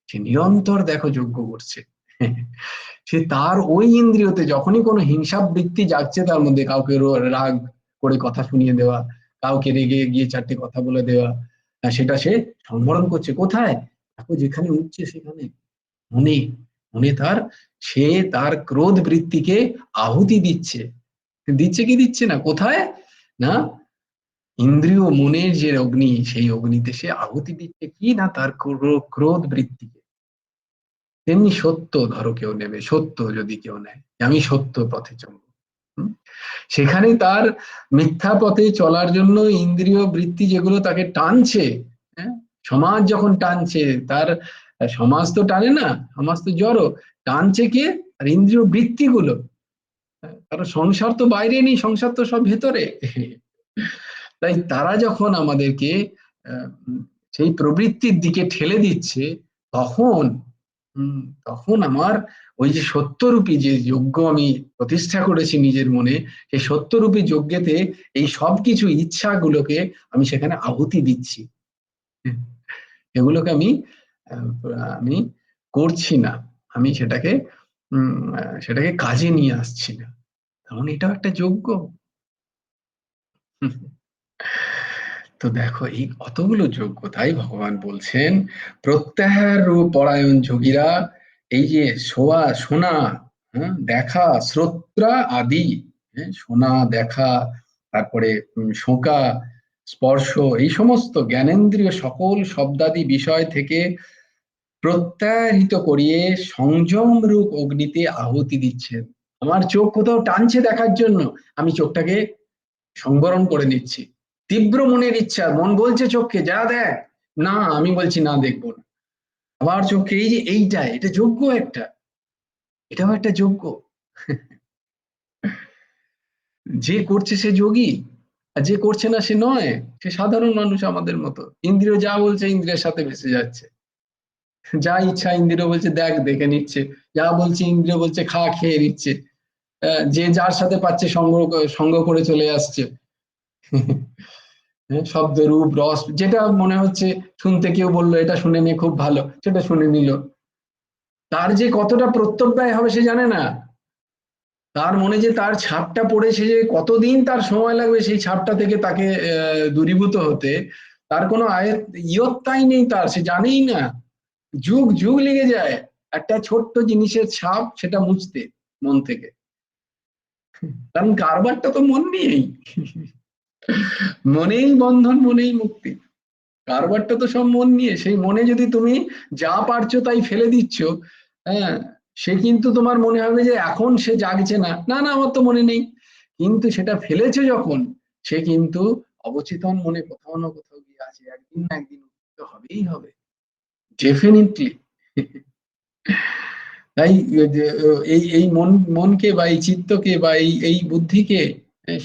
সে নিরন্তর দেখো যজ্ঞ করছে। সে তার ওই ইন্দ্রিয়তে যখনই কোনো হিংসা বৃত্তি জাগছে তার মধ্যে, কাউকে রাগ করে কথা শুনিয়ে দেওয়া, কাউকে রেগে গিয়ে চারটে কথা বলে দেওয়া, সেটা সে সংবরণ করছে। কোথায়? দেখো যেখানে উঠছে সেখানে, মনে, মনে তার, সে তার ক্রোধ বৃত্তিকে আহুতি দিচ্ছে। দিচ্ছে কি দিচ্ছে না, কোথায়? না, ইন্দ্রিয় মনের যে অগ্নি, সেই অগ্নিতে সে আহুতি দিচ্ছে কি না, তার ক্রোধ বৃত্তিকে। তেমনি সত্য ধরো কেউ নেবে, সত্য যদি কেউ নেয়, আমি সত্য পথে চলবো, সেখানে তার মিথ্যা পথে চলার জন্য ইন্দ্রিয় বৃত্তি যেগুলো তাকে টানছে, হ্যাঁ, সমাজ যখন টানছে তার, সমাজ তো টানে না, সমাজ তো জড়ো, টানছে কে? আর ইন্দ্রিয় বৃত্তিগুলো। কারণ সংসার তো বাইরে নেই, সংসার তো সব ভেতরে। তাই তারা যখন আমাদেরকে সেই প্রবৃত্তির দিকে ঠেলে দিচ্ছে, তখন তখন আমার ওই যে সত্যরূপী যে যজ্ঞ আমি প্রতিষ্ঠা করেছি নিজের মনে, সেই সত্যরূপী যজ্ঞেতে এই সব কিছু ইচ্ছাগুলোকে আমি সেখানে আহুতি দিচ্ছি। এগুলোকে আমি আমি করছি না, আমি সেটাকে সেটাকে কাজে নিয়ে আসছি না। কারণ এটাও একটা যজ্ঞ। তো দেখো এই কতগুলো যোগ্যতাই ভগবান বলছেন, প্রত্যাহার রূপ পরায়ণ যোগীরা, এই যে শোনা, দেখা, শ্রোত্রা আদি, শোনা, দেখা, তারপরে শোকা, স্পর্শ, এই সমস্ত জ্ঞানেন্দ্রিয় সকল শব্দাদি বিষয় থেকে প্রত্যাহৃত করিয়ে সংযম রূপ অগ্নিতে আহুতি দিচ্ছেন। আমার চোখ কোথাও টানছে দেখার জন্য, আমি চোখটাকে সংবরণ করে নিচ্ছি। তীব্র মনের ইচ্ছা, মন বলছে চোখকে যা দেখ, না আমি বলছি না দেখবো না। আবার চোখকে এই যে এইটা, এটা যোগ্য একটা, এটাও একটা যোগ্য। যে করছে সে যোগী, আর যে করছে না সে নয়, সে সাধারণ মানুষ আমাদের মতো। ইন্দ্রিয় যা বলছে ইন্দ্রিয়ের সাথে ভেসে যাচ্ছে, যা ইচ্ছা ইন্দ্রিয় বলছে দেখ দেখে নিচ্ছে, যা বলছে ইন্দ্রিয় বলছে খা খেয়ে নিচ্ছে, যে যার সাথে পাচ্ছে সঙ্গ করে চলে আসছে। শব্দ, রূপ, রস, যেটা মনে হচ্ছে শুনতে, কেউ বললো এটা শুনে নিয়ে খুব ভালো, সেটা শুনে নিল। তার যে কতটা প্রত্যয় হবে সে জানে না, তার মনে যে তার ছাপটা পড়েছে, যে কতদিন তার সময় লাগবে সেই ছাপটা থেকে তাকে দূরীভূত হতে, তার কোনো ইয়ত্তাই নেই, তার সে জানেই না। যুগ যুগ লেগে যায় একটা ছোট্ট জিনিসের ছাপ সেটা মুছতে মন থেকে, কারণ কারবারটা তো মন নিয়েই। মনেই বন্ধন, মনেই মুক্তি, কারবারটা তো সব মন নিয়ে। সেই মনে যদি তুমি যা পারছো তাই ফেলে দিচ্ছ, হ্যাঁ, সে কিন্তু তোমার মনে হবে যে এখন সে জাগছে না, না না আমার তো মনে নেই। কিন্তু সেটা ফেলেছে যখন, সে কিন্তু অবচেতন মনে কোথাও না কোথাও গিয়ে আছে, একদিন না একদিন উত্থিত হবেই হবে, ডেফিনেটলি। তাই এই এই মনকে বা এই চিত্তকে বা এই এই বুদ্ধিকে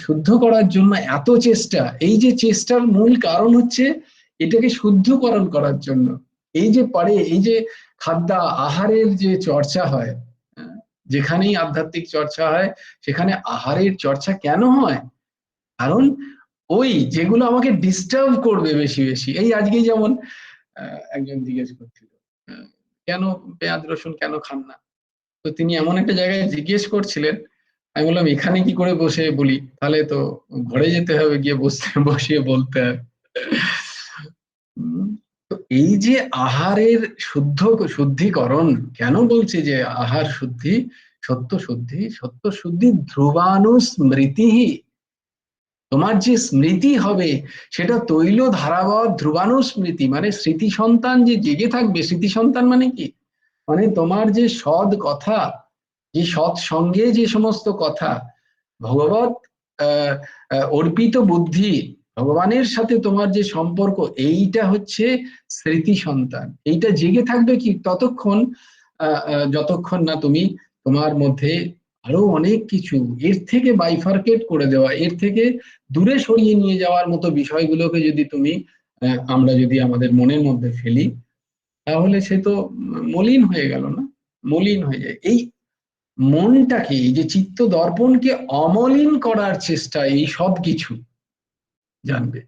শুদ্ধ করার জন্য এত চেষ্টা। এই যে চেষ্টার মূল কারণ হচ্ছে এটাকে শুদ্ধকরণ করার জন্য। এই যে পারে, এই যে খাদ্য আহারের যে চর্চা হয়, যেখানেই আধ্যাত্মিক চর্চা হয় সেখানে আহারের চর্চা কেন হয়? কারণ ওই যেগুলো আমাকে ডিস্টার্ব করবে বেশি বেশি, এই আজকেই যেমন একজন জিজ্ঞেস করছিল কেন পেঁয়াজ রসুন কেন খান না, তো তিনি এমন একটা জায়গায় জিজ্ঞেস করছিলেন, আমি বললাম এখানে কি করে বসে বলি, তাহলে তো ঘরে যেতে হবে, গিয়ে বসিয়ে বলতে হবে। তো এই যে আহারের শুদ্ধিকরণ, কেন বলছি যে আহার শুদ্ধি, সত্য শুদ্ধি, সত্য শুদ্ধি ধ্রুবানুস্মৃতি, তোমার যে স্মৃতি হবে সেটা তৈল ধারাবৎ ধ্রুবানুস্মৃতি, মানে স্মৃতি সন্তান যে জেগে থাকবে। স্মৃতি সন্তান মানে কি? মানে তোমার যে সৎ কথা, যে সৎ সঙ্গে যে সমস্ত কথা, ভগবত অর্পিত বুদ্ধি, ভগবানের সাথে তোমার যে সম্পর্ক, এইটা হচ্ছে স্মৃতি সন্তান। এইটা জেগে থাকবে কি ততক্ষণ, যতক্ষণ না তুমি তোমার মধ্যে আরো অনেক কিছু, এর থেকে বাইফার্কেট করে দেওয়া, এর থেকে দূরে সরিয়ে নিয়ে যাওয়ার মতো বিষয়গুলোকে যদি তুমি আমরা যদি আমাদের মনের মধ্যে ফেলি, তাহলে সে তো মলিন হয়ে গেল না, মলিন হয়ে যায়। এই মনটাকে, এই যে চিত্ত দর্পণকে অমলিন করার চেষ্টা, এই সব কিছু জানবে,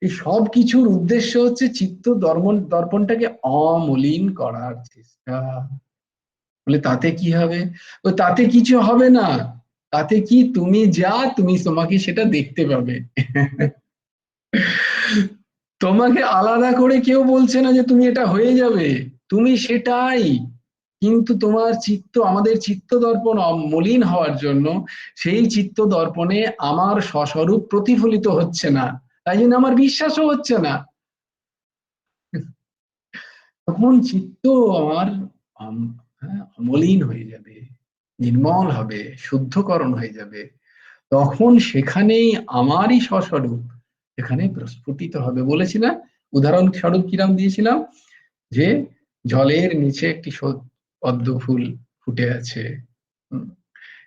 এই সব কিছুর উদ্দেশ্য হচ্ছে চিত্ত দর্পণটাকে অমলিন করার চেষ্টা। বলে তাতে কি হবে? ও তাতে কিছু হবে না। তাতে কি, তুমি যা, তোমাকে সেটা দেখতে পাবে। তোমাকে আলাদা করে কেউ বলছে না যে তুমি এটা হয়ে যাবে, তুমি সেটাই। কিন্তু তোমার চিত্ত, আমাদের চিত্ত দর্পণ মলিন হওয়ার জন্য সেই চিত্ত দর্পণে আমার স্বস্বরূপ প্রতিফলিত হচ্ছে না, তাই জন্য আমার বিশ্বাসও হচ্ছে না। তখন চিত্ত আমার মলিন হয়ে যাবে, নির্মল হবে, শুদ্ধকরণ হয়ে যাবে। তখন সেখানেই আমারই স্বস্বরূপ এখানে প্রস্ফুটিত হবে। বলেছি না, উদাহরণস্বরূপ কিরাম দিয়েছিলাম, যে জলের নিচে একটি পদ্ম ফুল ফুটে আছে।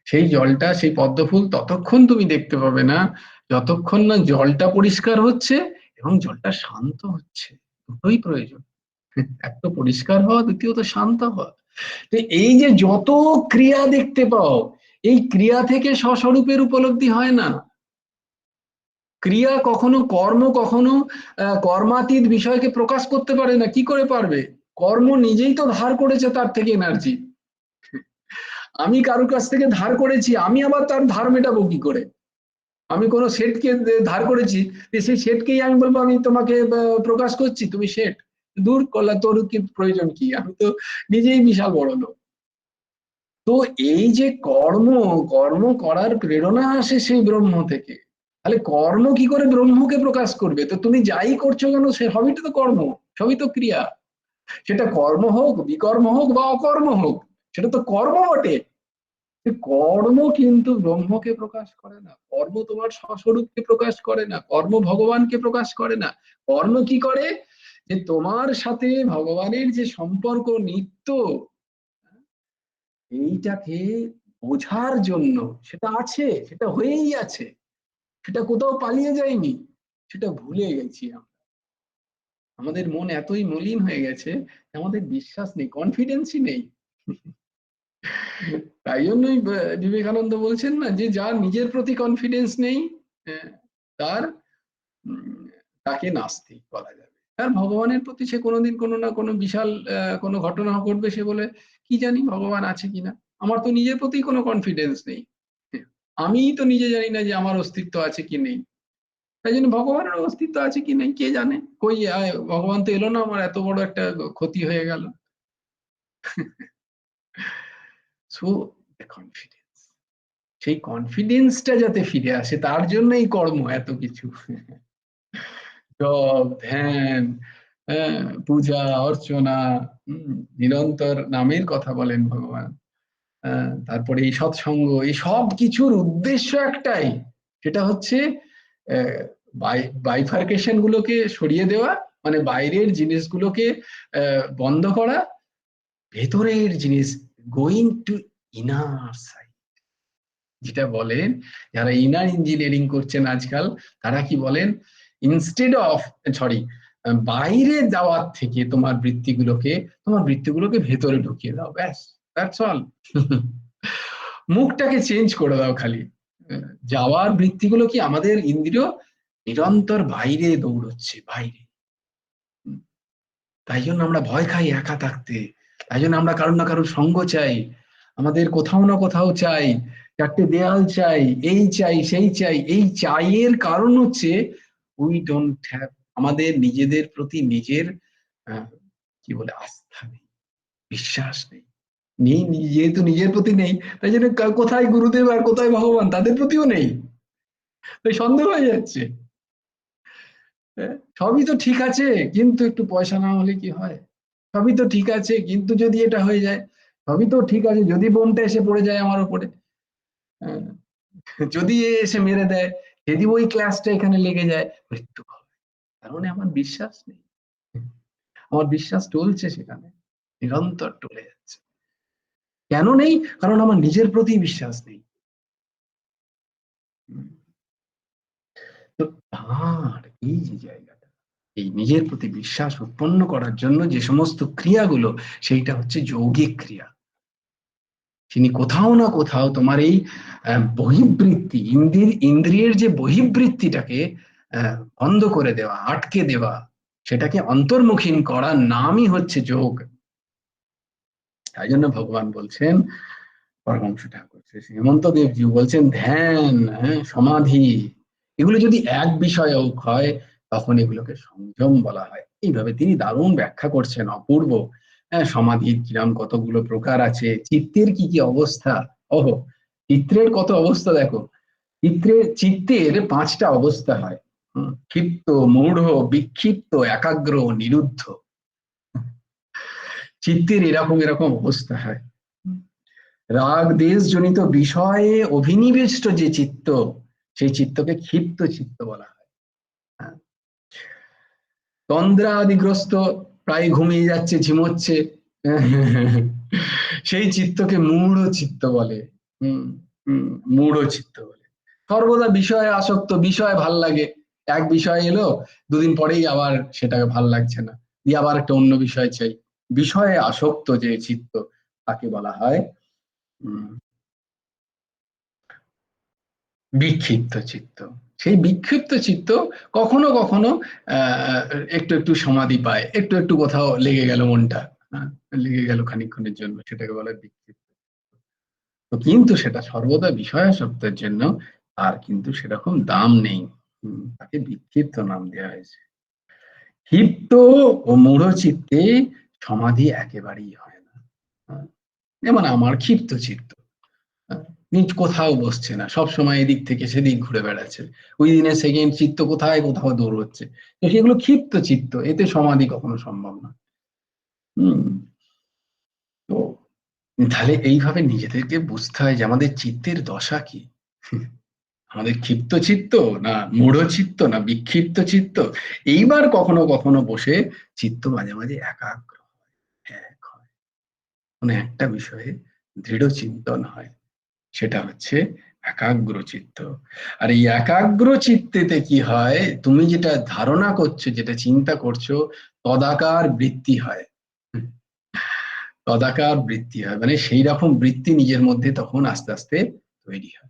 সেই জলটা, সেই পদ্ম ফুল ততক্ষণ তুমি দেখতে পাবে না যতক্ষণ না জলটা পরিষ্কার হচ্ছে এবং জলটা শান্ত হচ্ছে। দুটোই প্রয়োজন, এক তো পরিষ্কার হওয়া, দ্বিতীয়ত শান্ত হওয়া। তো এই যে যত ক্রিয়া দেখতে পাও, এই ক্রিয়া থেকে স্বস্বরূপের উপলব্ধি হয় না। ক্রিয়া কখনো, কর্ম কখনো কর্মাতীত বিষয়কে প্রকাশ করতে পারে না। কি করে পারবে? কর্ম নিজেই তো ধার করেছে তার থেকে এনার্জি। আমি কারোর কাছ থেকে ধার করেছি, আমি আবার তার ধার মেটাবো কি করে? আমি কোনো শেঠকে ধার করেছি, সেই শেঠকেই আমি বলবো আমি তোমাকে প্রকাশ করছি, তুমি শেঠ। দূর করলা, তোর কি প্রয়োজন কি? আমি তো নিজেই বিশাল বড় লোক। তো এই যে কর্ম, কর্ম করার প্রেরণা আসে সেই ব্রহ্ম থেকে। তাহলে কর্ম কি করে ব্রহ্মকে প্রকাশ করবে? তো তুমি যাই করছো কেন, সে সবই তো কর্ম, সবই তো ক্রিয়া। সেটা কর্ম হোক, বিকর্ম হোক বা অকর্ম হোক, সেটা তো কর্ম বটে। কর্ম কিন্তু ব্রহ্মকে প্রকাশ করে না, কর্ম তোমার স্বস্বরূপকে প্রকাশ করে না, কর্ম ভগবানকে প্রকাশ করে না। কর্ম কি করে? যে তোমার সাথে ভগবানের যে সম্পর্ক নিত্য, এইটাকে বোঝার জন্য, সেটা আছে, সেটা হয়েই আছে, সেটা কোথাও পালিয়ে যায়নি, সেটা ভুলে গেছি আমরা। আমাদের মন এতই মলিন হয়ে গেছে, আমাদের বিশ্বাস নেই, কনফিডেন্সই নেই। তাই জন্যই বিবেকানন্দ বলছেন না, যে যার নিজের প্রতি কনফিডেন্স নেই, তার তাকে নাস্তিক বলা যাবে। আর ভগবানের প্রতি সে কোনোদিন কোনো না কোনো বিশাল কোনো ঘটনা ঘটবে, সে বলে কি জানি ভগবান আছে কিনা, আমার তো নিজের প্রতি কোনো কনফিডেন্স নেই, আমিই তো নিজে জানি না যে আমার অস্তিত্ব আছে কি নেই। তাই জন্য ভগবানের অস্তিত্ব আছে কি নেই কে জানে, কই ভগবান তো এলো না, আমার এত বড় একটা ক্ষতি হয়ে গেল। সো কনফিডেন্স, সেই কনফিডেন্সটা যাতে ফিরে আসে তার জন্য এই কর্ম এত কিছু, জপ, ধ্যান, পূজা অর্চনা, নিরন্তর নামের কথা বলেন ভগবান, তারপরে এই সৎসঙ্গ, এই সব কিছুর উদ্দেশ্য একটাই, সেটা হচ্ছে বাইফার্কেশন গুলোকে সরিয়ে দেওয়া, মানে বাইরের জিনিসগুলোকে বন্ধ করা, ভেতরের জিনিস, গোয়িং টু ইনার সাইড। যেটা বলেন যারা ইনার ইঞ্জিনিয়ারিং করছেন আজকাল, তারা কি বলেন, ইনস্টেড অফ, সরি, বাইরে যাওয়ার থেকে তোমার বৃত্তিগুলোকে ভেতরে ঢুকিয়ে দাও, ব্যাস, দ্যাটস অল। মুখটাকে চেঞ্জ করে দাও খালি। যাওয়ার বৃত্তিগুলো কি, আমাদের ইন্দ্রিয় নিরন্তর বাইরে দৌড়চ্ছে, বাইরে। তাই জন্য আমরা ভয় খাই একা থাকতে, তাই জন্য আমরা কারোর না কারোর সঙ্গ চাই, আমাদের কোথাও না কোথাও চাই, চারটে দেয়াল চাই, এই চাই সেই চাই। এই চাইয়ের কারণ হচ্ছে উই ডোন্ট হ্যাভ, আমাদের নিজেদের প্রতি নিজের কি বলে আস্থা নেই, বিশ্বাস নেই। যেহেতু নিজের প্রতি নেই, তাই জন্য কোথায় গুরুদেব আর কোথায় ভগবান, তাদের প্রতিও নেই, তাই সন্দেহ হয়ে যাচ্ছে। সবই তো ঠিক আছে, কিন্তু একটু পয়সা না হলে কি হয়? সবই তো ঠিক আছে, কিন্তু যদি এটা হয়ে যায়। সবই তো ঠিক আছে, যদি বোমটা এসে পড়ে যায় আমার উপরে, যদি এসে মেরে দেয়, যদি ওই ক্লাসটা এখানে লেগে যায়, মৃত্যু হবে। তার মানে আমার বিশ্বাস নেই, আমার বিশ্বাস টলছে সেখানে, নিরন্তর টলে যাচ্ছে। কেন নেই? কারণ আমার নিজের প্রতি বিশ্বাস নেই। তো তার এই যে জায়গাটা, এই নিজের প্রতি বিশ্বাস উৎপন্ন করার জন্য যে সমস্ত ক্রিয়াগুলো, সেইটা হচ্ছে যৌগিক ক্রিয়া। তিনি কোথাও না কোথাও তোমার এই বহিবৃত্তি, ইন্দ্রিয়ের যে বহিবৃত্তিটাকে বন্ধ করে দেওয়া, আটকে দেওয়া, সেটাকে অন্তর্মুখী করার নামই হচ্ছে যোগ। তাই জন্য ভগবান বলছেন, পরমহংস ঠাকুর শ্রী হেমন্ত দেবজি বলছেন, ধ্যান, সমাধি, এগুলো যদি এক বিষয়ক হয় তখন এগুলোকে সংযম বলা হয়। এইভাবে তিনি দারুণ ব্যাখ্যা করছেন, অপূর্ব। সমাধির কিরম কতগুলো প্রকার আছে, চিত্তের কি কি অবস্থা। ওহো, চিত্রের কত অবস্থা দেখো। চিত্তের 5টা অবস্থা হয়। ক্ষিপ্ত, মূঢ়, বিক্ষিপ্ত, একাগ্র, নিরুদ্ধ। চিত্তের এরকম এরকম অবস্থা হয়। রাগ দেশ জনিত বিষয়ে অভিনিবিষ্ট যে চিত্ত, সেই চিত্তকে ক্ষিপ্ত চিত্ত বলা হয়। তন্দ্রাদিগ্রস্ত, প্রায় ঘুমিয়ে যাচ্ছে, ঝিমোচ্ছে, সেই চিত্তকে মূঢ় চিত্ত বলে। মূঢ় চিত্ত বলে। সর্বদা বিষয়ে আসক্ত, বিষয় ভাল লাগে, এক বিষয় এলো, দুদিন পরেই আবার সেটাকে ভাল লাগছে না, দিয়ে আবার একটা অন্য বিষয় চাই। বিষয়ে আসক্ত যে চিত্ত, তাকে বলা হয় বিক্ষিপ্ত চিত্ত। সেই বিক্ষিপ্ত চিত্ত কখনো কখনো একটু একটু সমাধি পায়, একটু একটু কোথাও লেগে গেল মনটা, লেগে গেল খানিকক্ষণের জন্য, সেটাকে বলে বিক্ষিপ্ত। তো কিন্তু সেটা সর্বদা বিষয়াসক্তের জন্য আর কিন্তু সেরকম দাম নেই, তাকে বিক্ষিপ্ত নাম দেওয়া হয়েছে। ক্ষিপ্ত ও মূঢ় চিত্তে সমাধি একেবারেই হয় না। যেমন আমার ক্ষিপ্ত চিত্ত, কোথাও বসছে না, সব সময় এদিক থেকে সেদিক ঘুরে বেড়াচ্ছে, ওই দিনে সেকেন্ড চিত্ত কোথায় কোথাও দৌড় হচ্ছে, তো সেগুলো ক্ষিপ্ত চিত্ত, এতে সমাধি কখনো সম্ভব না। তো তাহলে এইভাবে নিজেদেরকে বুঝতে হয় যে আমাদের চিত্তের দশা কি, আমাদের ক্ষিপ্ত চিত্ত না মূঢ় চিত্ত না বিক্ষিপ্ত চিত্ত। এইবার কখনো কখনো বসে চিত্ত মাঝে মাঝে একাগ্র হয়, এক হয়, কোনো একটা বিষয়ে দৃঢ় চিন্তন হয়, সেটা হচ্ছে একাগ্র চিত্ত। আর এই একাগ্র চিত্তেতে কি হয়, তুমি যেটা ধারণা করছো, যেটা চিন্তা করছো, তদাকার বৃত্তি হয়। তদাকার বৃত্তি হয়, মানে সেই রকম বৃত্তি নিজের মধ্যে তখন আস্তে আস্তে তৈরি হয়।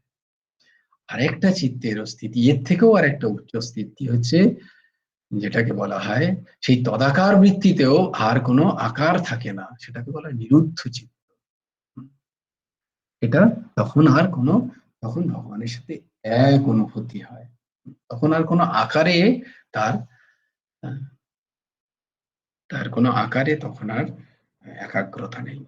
আরেকটা চিত্তের স্থিতি, এর থেকেও আর একটা উচ্চ স্থিতি হচ্ছে, যেটাকে বলা হয় সেই তদাকার বৃত্তিতেও আর কোনো আকার থাকে না, সেটাকে বলা হয় নিরুদ্ধ চিত্ত। এটা তখন আর কোনো, তখন ভগবানের সাথে এক অনুভূতি হয়, তখন আর কোনো আকারে তার তার কোনো আকারে তখন আর একাগ্রতা নেই।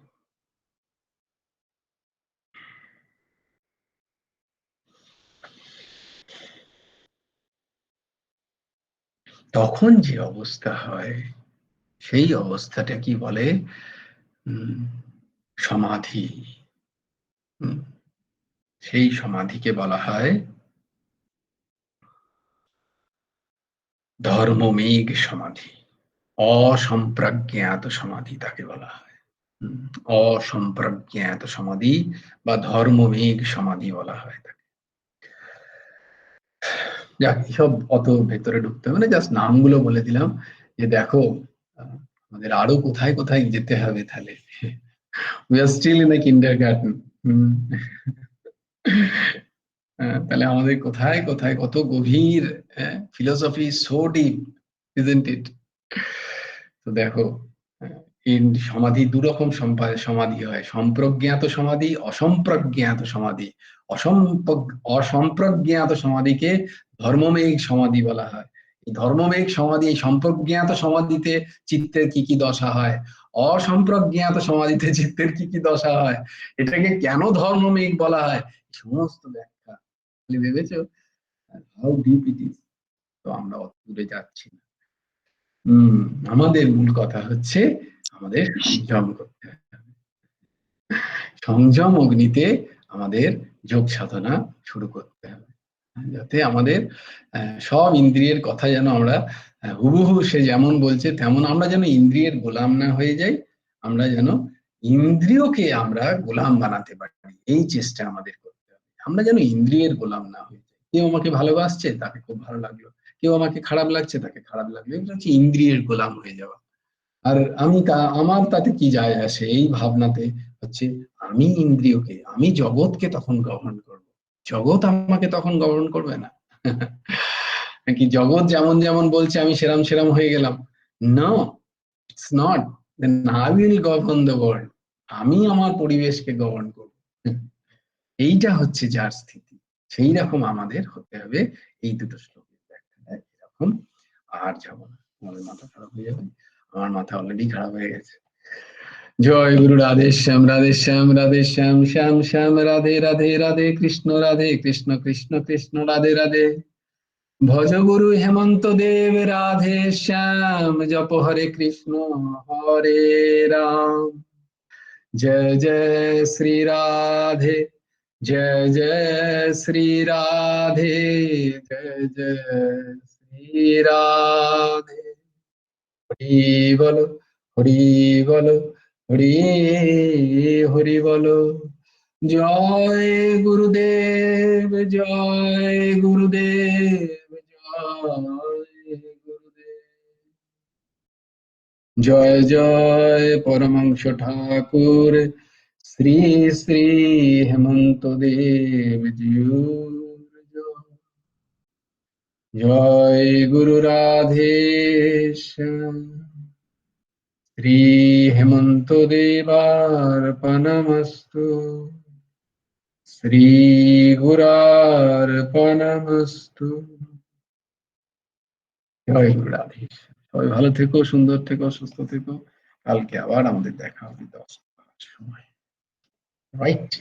তখন যে অবস্থা হয়, সেই অবস্থাটা কি বলে, সমাধি। সেই সমাধিকে বলা হয় ধর্মমেঘ সমাধি, অসম্প্রজ্ঞাত সমাধি তাকে বলা হয়। অসম্প্রজ্ঞাত সমাধি বা ধর্মমেঘ সমাধি বলা হয় তাকে। যাক, এসব অত ভেতরে ঢুকতে হবে না, জাস্ট নামগুলো বলে দিলাম যে দেখো আমাদের আরো কোথায় কোথায় যেতে হবে। তাহলে we are still in a kindergarten. তাহলে আমাদের কোথায় কোথায় কত গভীর philosophy, so deep, isn't it? তো দেখো, এই সমাধি দুরকম সমাধি হয়, সম্প্রজ্ঞাত সমাধি, অসম্প্রজ্ঞাত সমাধি। অসম্প্রজ্ঞাত সমাধিকে ধর্মমেঘ সমাধি বলা হয়। এই ধর্মমেঘ সমাধি, এই সম্প্রজ্ঞাত সমাধিতে চিত্তের কি কি দশা হয়, অসম্প্রজ্ঞাত সমাধিতে চিত্তের কি কি দশা হয়, এটাকে কেন ধর্মমেঘ বলা হয়, সমস্ত ব্যাখ্যা ভেবেছো হাউ ডিপ ইট ইজ। তো আমরা অত দূরে যাচ্ছি না। আমাদের মূল কথা হচ্ছে আমাদের সংযম করতে হবে, সংযম অগ্নিতে আমাদের যোগ সাধনা শুরু করতে হবে, যাতে আমাদের সব ইন্দ্রিয়ের কথা যেন আমরা হুবহু সে যেমন বলছে তেমন, আমরা যেন ইন্দ্রিয়ের গোলাম না হয়ে যাই, আমরা যেন ইন্দ্রিয়কে আমরা গোলাম বানাতে পারি, এই চেষ্টা আমাদের করতে হবে। আমরা যেন ইন্দ্রিয়ের গোলাম না হয়ে যাই। কেউ আমাকে ভালোবাসছে, তাকে খুব ভালো লাগলো, কেউ আমাকে খারাপ লাগছে, তাকে খারাপ লাগলো, এটা হচ্ছে ইন্দ্রিয়ের গোলাম হয়ে যাওয়া। আর আমার তাতে কি যায় আসে, এই ভাবনাতে হচ্ছে আমি ইন্দ্রিয়কে, আমি জগৎকে তখন গভর্ন করব, জগৎ আমাকে তখন গভর্ন করবে না। নাকি জগৎ যেমন যেমন বলছে আমি সেরাম সেরাম হয়ে গেলাম? No, it's not. Then I will govern the world. আমি আমার পরিবেশকে গভর্ন করব। এইটা হচ্ছে যার স্থিতি, সেই রকম আমাদের হতে হবে। এই দুটো শ্লোকের ব্যাখ্যাটা এরকম। আর যাব না, আমার মাথা খারাপ হয়ে যাবে, আমার মাথা অলরেডি খারাপ হয়ে গেছে। জয় গুরু, রাধে শ্যাম, রাধে শ্যাম, রাধে শ্যাম, শ্যাম শ্যাম, রাধে রাধে, রাধে কৃষ্ণ, রাধে কৃষ্ণ, কৃষ্ণ কৃষ্ণ, রাধে রাধে। ভজ গুরু হেমন্ত দেব, রাধে শ্যাম, জপ হরে কৃষ্ণ, হরে রাম। জয় জয় শ্রী রাধে, जय जय श्री राधे, जय जय श्री राधे। हरि बोलो, हरि बोलो, हरि हरि बोलो। जय गुरुदेव, जय गुरुदेव, जय गुरुदेव। जय जय परमंश ठाकुर श्री श्री हेमंत देव जी। जय गुरु राधेश्याम। श्री हेमंत देवार्पणमस्तु। श्री गुरार्पणमस्तु। জয় গুরু রাধেশ্যাম। সবাই ভালো থেকো, সুন্দর থেকো, সুস্থ থেকো। কালকে আবার আমাদের দেখা হবে 10টার সময়, রাইট?